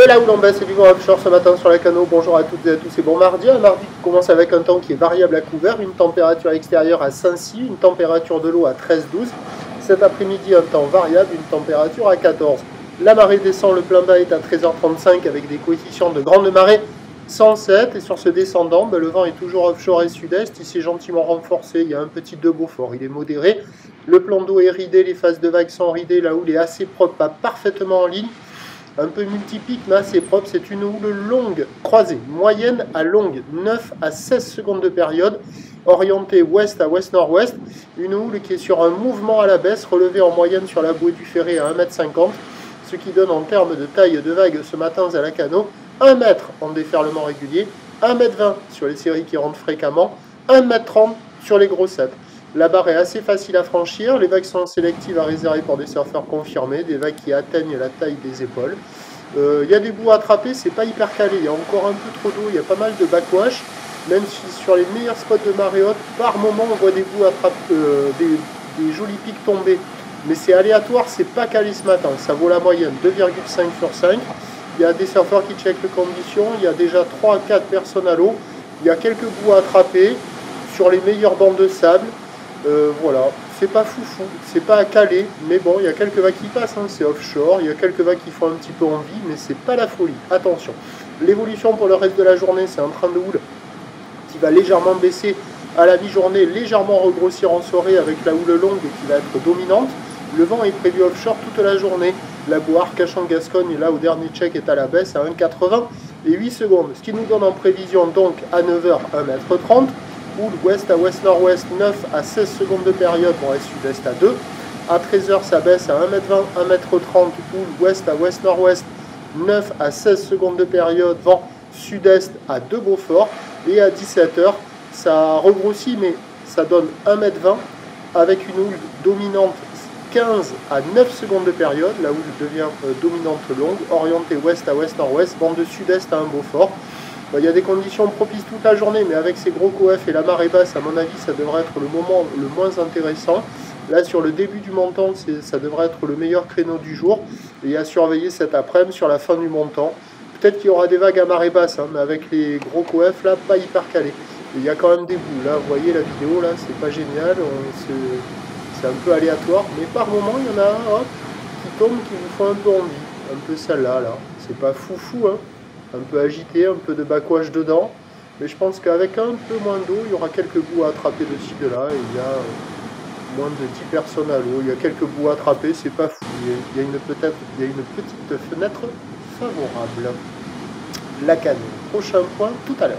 la houle en baisse et du vent offshore ce matin sur la Cano. Bonjour à toutes et à tous et bon mardi. Un mardi qui commence avec un temps qui est variable à couvert, une température extérieure à 5,6, une température de l'eau à 13,12. Cet après-midi, un temps variable, une température à 14. La marée descend, le plein bas est à 13h35 avec des coefficients de grande marée 107. Et sur ce descendant, le vent est toujours offshore et sud-est. Il s'est gentiment renforcé. Il y a un petit de Beaufort, il est modéré. Le plan d'eau est ridé, les phases de vagues sont ridées. La houle est assez propre, pas parfaitement en ligne. Un peu multipique, mais assez propre. C'est une houle longue, croisée, moyenne à longue, 9 à 16 secondes de période, orientée ouest à ouest-nord-ouest. Une houle qui est sur un mouvement à la baisse, relevée en moyenne sur la bouée du Ferré à 1,50 m, ce qui donne en termes de taille de vague ce matin à la Cano, 1 m en déferlement régulier, 1,20 m sur les séries qui rentrent fréquemment, 1,30 m sur les grossettes. La barre est assez facile à franchir, les vagues sont sélectives à réserver pour des surfeurs confirmés, des vagues qui atteignent la taille des épaules. Il y a des bouts à attraper, c'est pas hyper calé, il y a encore un peu trop d'eau, il y a pas mal de backwash, même si sur les meilleurs spots de marée haute, par moment on voit des bouts attraper, des jolis pics tomber. Mais c'est aléatoire, c'est pas calé ce matin, ça vaut la moyenne, 2,5 sur 5. Il y a des surfeurs qui checkent les conditions, il y a déjà 3 à 4 personnes à l'eau, il y a quelques bouts à attraper sur les meilleurs bancs de sable. Voilà, c'est pas foufou, c'est pas à caler, mais bon, il y a quelques vagues qui passent, hein, c'est offshore, il y a quelques vagues qui font un petit peu envie, mais c'est pas la folie, attention. L'évolution pour le reste de la journée, c'est un train de houle qui va légèrement baisser à la mi-journée, légèrement regrossir en soirée avec la houle longue qui va être dominante. Le vent est prévu offshore toute la journée, la boue Arcachon-Gascogne, là au dernier check, est à la baisse à 1,80 et 8 secondes, ce qui nous donne en prévision donc à 9h 1,30 m. Houle ouest à ouest-nord-ouest, 9 à 16 secondes de période, bon, et sud-est à 2. À 13h, ça baisse à 1,20 m, 1,30 m, houle ouest à ouest-nord-ouest, 9 à 16 secondes de période, vent sud-est à 2 Beaufort. Et à 17h, ça regrossit, mais ça donne 1,20 m avec une houle dominante 15 à 9 secondes de période. La houle devient dominante longue, orientée ouest à ouest-nord-ouest, vent de sud-est à 1 Beaufort. Il y a des conditions propices toute la journée, mais avec ces gros coefs et la marée basse, à mon avis, ça devrait être le moment le moins intéressant. Là, sur le début du montant, ça devrait être le meilleur créneau du jour. Et à surveiller cet après-midi sur la fin du montant. Peut-être qu'il y aura des vagues à marée basse, hein, mais avec les gros coefs, là, pas hyper calé. Il y a quand même des bouts. Là, vous voyez la vidéo, là, c'est pas génial. C'est un peu aléatoire, mais par moment, il y en a un hop, qui tombe, qui vous font un peu envie. Un peu celle-là, là. C'est pas foufou, hein. Un peu agité, un peu de backwash dedans, mais je pense qu'avec un peu moins d'eau, il y aura quelques bouts à attraper de ci, de là, et il y a moins de 10 personnes à l'eau, il y a quelques bouts à attraper, c'est pas fou, il y a une petite fenêtre favorable. La Cano, prochain point tout à l'heure.